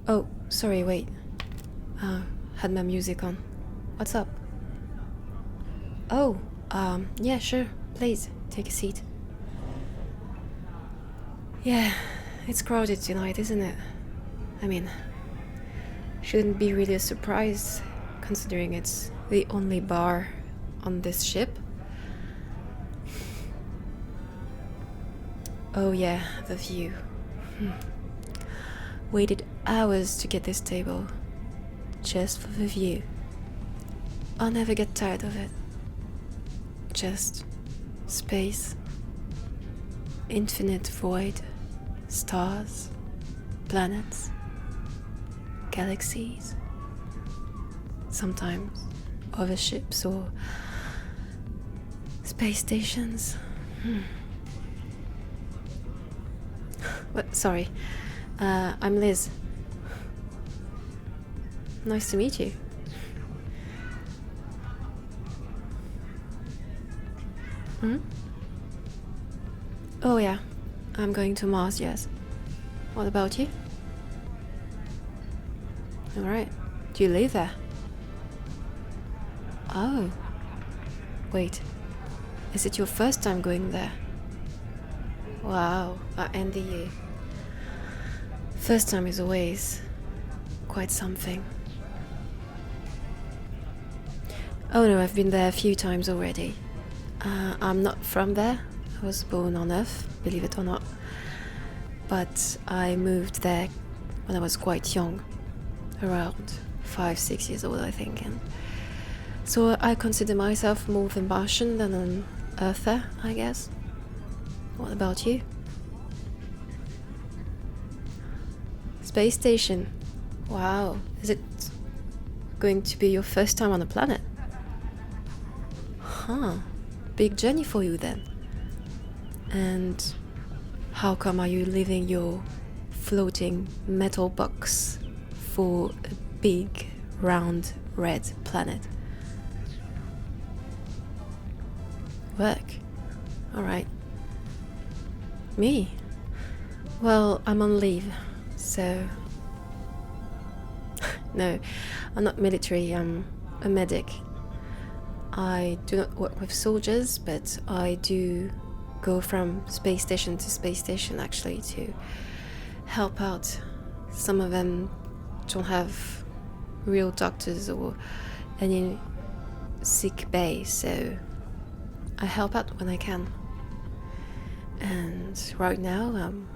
Oh, sorry, wait. Had my music on. What's up? Oh, yeah, sure. Please, take a seat. Yeah, it's crowded tonight, isn't it? I mean, shouldn't be really a surprise, considering it's the only bar on this ship. Oh yeah, the view. Waited hours to get this table, just for the view. I'll never get tired of it. Just space, infinite void, stars, planets, galaxies, sometimes other ships or space stations. Sorry, I'm Liz. Nice to meet you. Oh yeah, I'm going to Mars, yes. What about you? Alright, do you live there? Oh. Wait, is it your first time going there? Wow, I envy you. First time is always quite something. Oh no, I've been there a few times already. I'm not from there. I was born on Earth, believe it or not. But I moved there when I was quite young, around 5-6 years old, I think. And so I consider myself more of a Martian than an Earther, I guess. What about you? Space station. Wow. Is it going to be your first time on a planet? Huh. Big journey for you then. And how come are you leaving your floating metal box for a big round red planet? Work. Alright. Me? Well, I'm on leave, so... No, I'm not military, I'm a medic. I do not work with soldiers, but I do go from space station to space station actually to help out. Some of them don't have real doctors or any sick bay, so I help out when I can. And right now I'm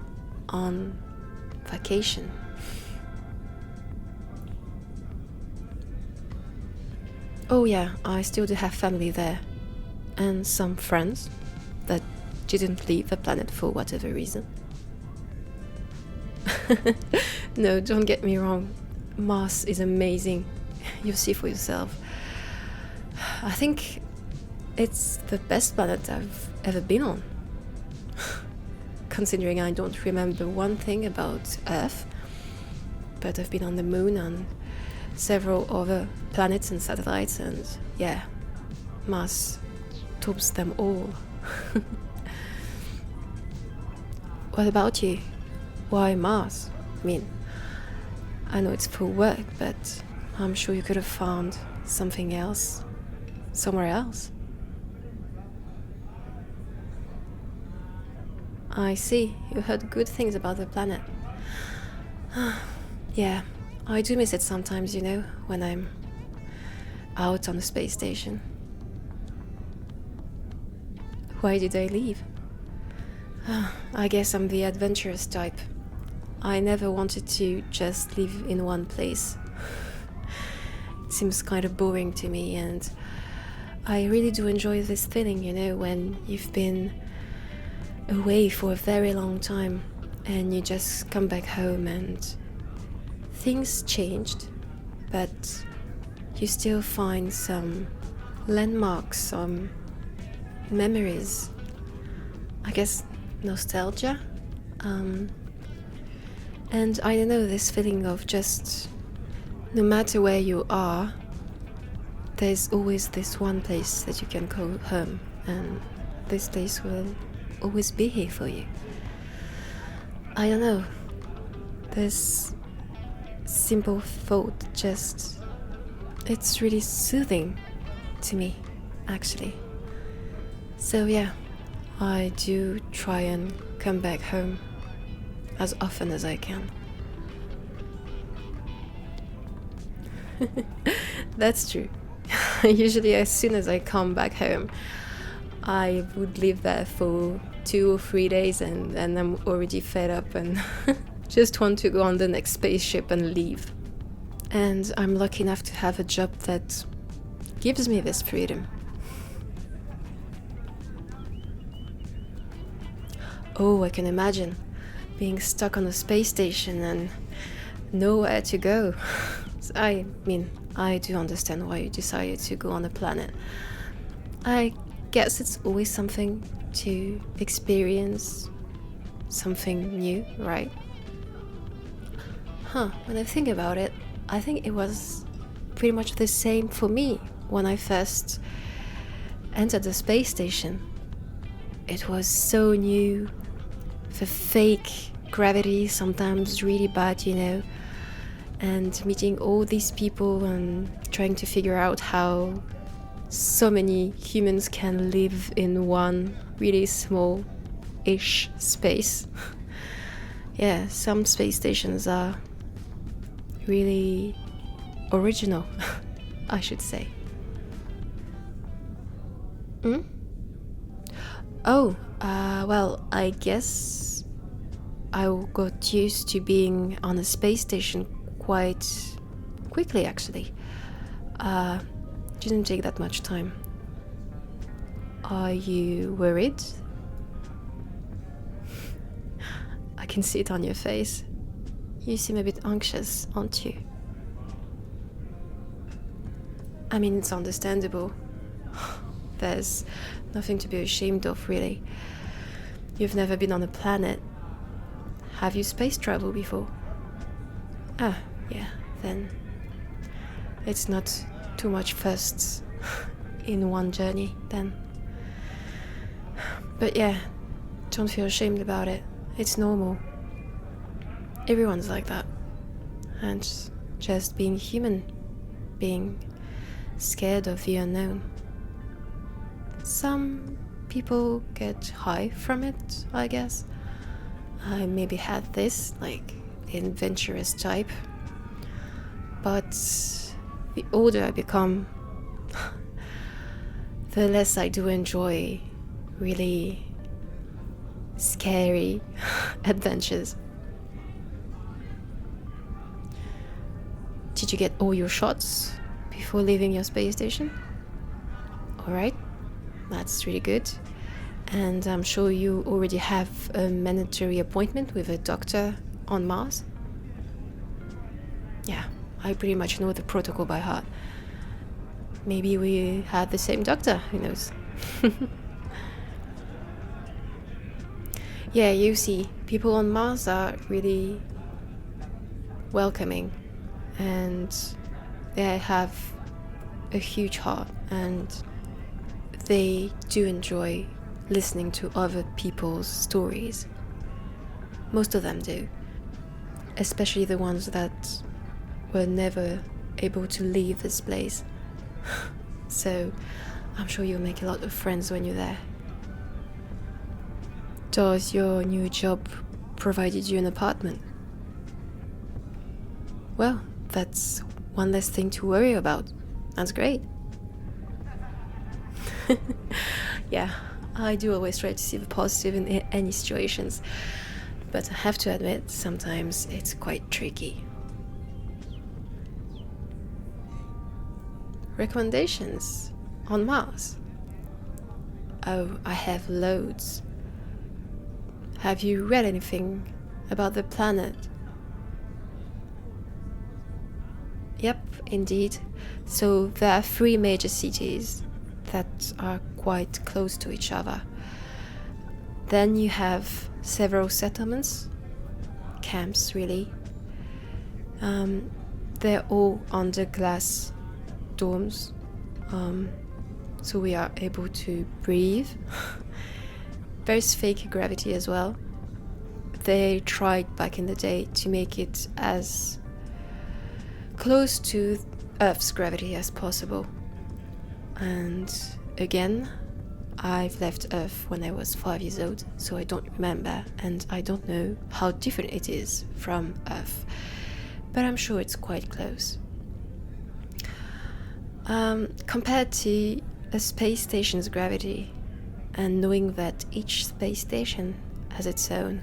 on vacation. Oh yeah, I still do have family there, and some friends that didn't leave the planet for whatever reason. No, don't get me wrong, Mars is amazing, you'll see for yourself. I think it's the best planet I've ever been on. Considering I don't remember one thing about Earth, but I've been on the moon and several other planets and satellites, and yeah, Mars tops them all. What about you? Why Mars? I mean, I know it's for work, but I'm sure you could have found something else somewhere else. I see, you heard good things about the planet. Yeah, I do miss it sometimes, you know, when I'm out on the space station. Why did I leave? I guess I'm the adventurous type. I never wanted to just live in one place. It seems kind of boring to me, and I really do enjoy this feeling, you know, when you've been away for a very long time and you just come back home and things changed, but you still find some landmarks, some memories. I guess nostalgia. And I don't know, this feeling of just no matter where you are, there's always this one place that you can call home, and this place will always be here for you. I don't know, there's simple thought just... it's really soothing to me, actually. So yeah, I do try and come back home as often as I can. That's true. Usually as soon as I come back home, I would live there for 2 or 3 days and I'm already fed up and just want to go on the next spaceship and leave. And I'm lucky enough to have a job that gives me this freedom. Oh, I can imagine being stuck on a space station and nowhere to go. I mean, I do understand why you decided to go on a planet. I guess it's always something to experience, something new, right? When I think about it, I think it was pretty much the same for me when I first entered the space station. It was so new, the fake gravity, sometimes really bad, and meeting all these people and trying to figure out how so many humans can live in one really small-ish space. Yeah, some space stations are really original, I should say. Well, I guess I got used to being on a space station quite quickly, actually. Didn't take that much time. Are you worried? I can see it on your face. You seem a bit anxious, aren't you? I mean, it's understandable. There's nothing to be ashamed of, really. You've never been on a planet. Have you space traveled before? Yeah, then it's not too much firsts in one journey, then. But yeah, don't feel ashamed about it. It's normal. Everyone's like that. And just being human, being scared of the unknown. Some people get high from it, I guess. I maybe had this, like the adventurous type. But the older I become, the less I do enjoy really scary adventures. Did you get all your shots before leaving your space station? Alright, that's really good. And I'm sure you already have a mandatory appointment with a doctor on Mars. Yeah, I pretty much know the protocol by heart. Maybe we had the same doctor, who knows? Yeah, you see, people on Mars are really welcoming and they have a huge heart and they do enjoy listening to other people's stories. Most of them do, especially the ones that were never able to leave this place. So I'm sure you'll make a lot of friends when you're there. Does your new job provided you an apartment? Well, that's one less thing to worry about. That's great. Yeah, I do always try to see the positive in any situations, but I have to admit, sometimes it's quite tricky. Recommendations on Mars? Oh, I have loads. Have you read anything about the planet? Yep, indeed. So there are 3 major cities that are quite close to each other. Then you have several settlements, camps really. They're all under glass domes, so we are able to breathe. There's fake gravity as well. They tried back in the day to make it as close to Earth's gravity as possible. And again, I've left Earth when I was 5 years old, so I don't remember, and I don't know how different it is from Earth, but I'm sure it's quite close. Compared to a space station's gravity, and knowing that each space station has its own,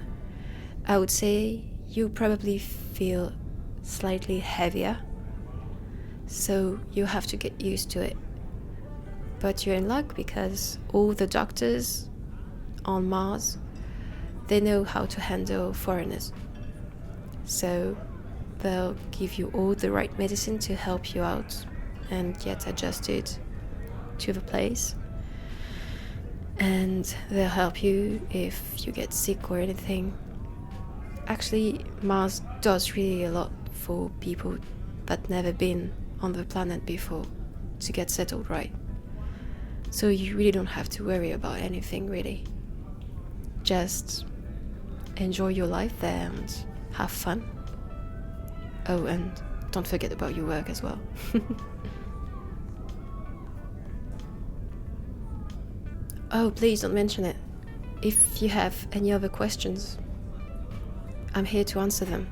I would say you probably feel slightly heavier, so you have to get used to it. But you're in luck because all the doctors on Mars, they know how to handle foreigners. So they'll give you all the right medicine to help you out and get adjusted to the place. And they'll help you if you get sick or anything. Actually, Mars does really a lot for people that never been on the planet before to get settled right. So you really don't have to worry about anything, really. Just enjoy your life there and have fun. Oh, and don't forget about your work as well. Oh, please don't mention it. If you have any other questions, I'm here to answer them.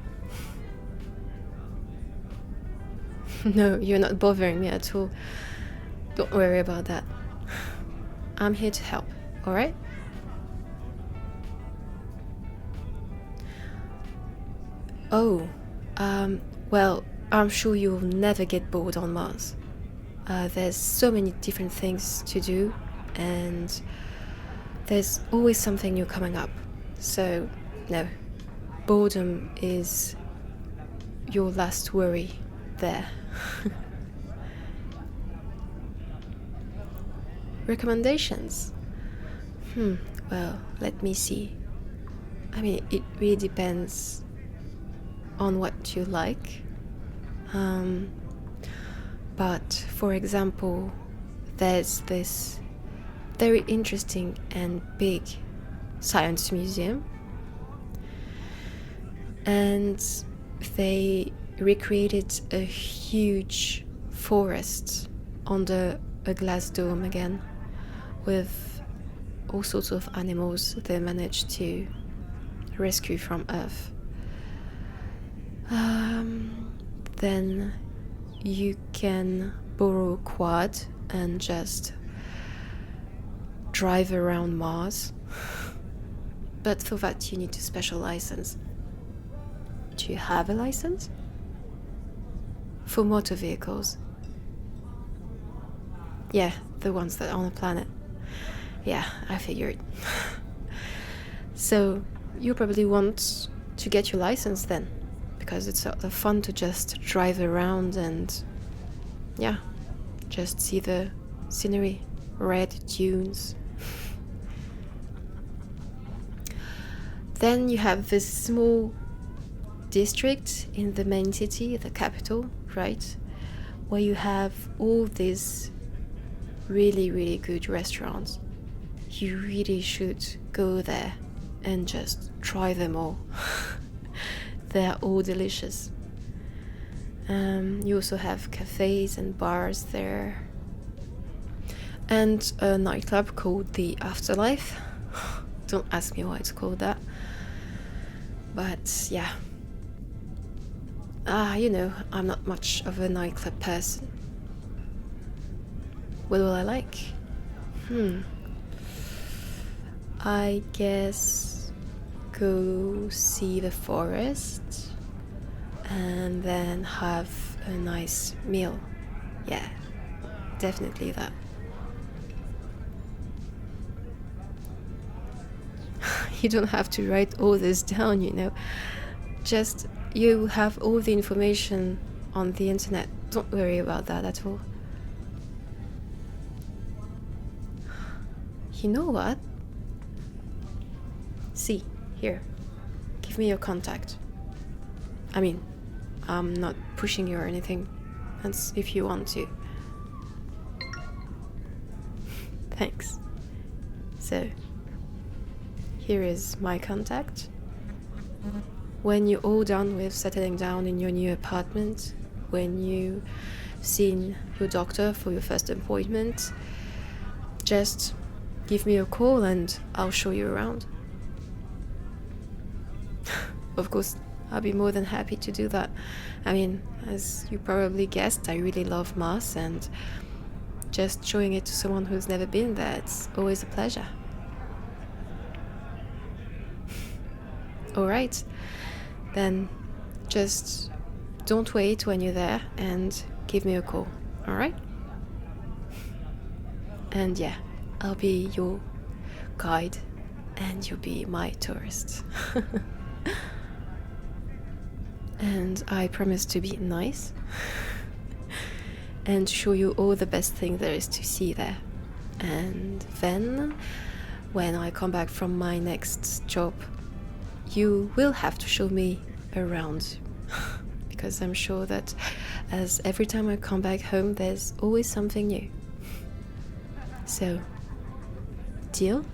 No, you're not bothering me at all. Don't worry about that. I'm here to help, alright? Oh, well, I'm sure you'll never get bored on Mars. There's so many different things to do, and there's always something new coming up. So, no, boredom is your last worry there. Recommendations? Well, let me see. I mean, it really depends on what you like. But for example, there's this very interesting and big science museum, and they recreated a huge forest under a glass dome again, with all sorts of animals they managed to rescue from Earth. Then you can borrow a quad and just drive around Mars. But for that you need a special license. Do you have a license? For motor vehicles? Yeah, the ones that are on the planet. Yeah, I figured. So you probably want to get your license then, because it's sort of fun to just drive around and, yeah, just see the scenery, red dunes. Then you have this small district in the main city, the capital, right, where you have all these really, really good restaurants. You really should go there and just try them all. They're all delicious. You also have cafes and bars there, and a nightclub called the Afterlife. Don't ask me why it's called that, but yeah. I'm not much of a nightclub person. What will I like? I guess go see the forest and then have a nice meal. Yeah, definitely that. You don't have to write all this down, Just you have all the information on the internet. Don't worry about that at all. You know what? See, here. Give me your contact. I mean, I'm not pushing you or anything. That's if you want to. Thanks. So, here is my contact. When you're all done with settling down in your new apartment when you've seen your doctor for your first appointment, just give me a call and I'll show you around. Of course, I'll be more than happy to do that. I mean, as you probably guessed, I really love Mars, and just showing it to someone who's never been there, it's always a pleasure. Alright, then just don't wait when you're there and give me a call, alright? And yeah, I'll be your guide and you'll be my tourist. And I promise to be nice and show you all the best thing there is to see there. And then, when I come back from my next job, you will have to show me around. Because I'm sure that as every time I come back home, there's always something new. So, deal?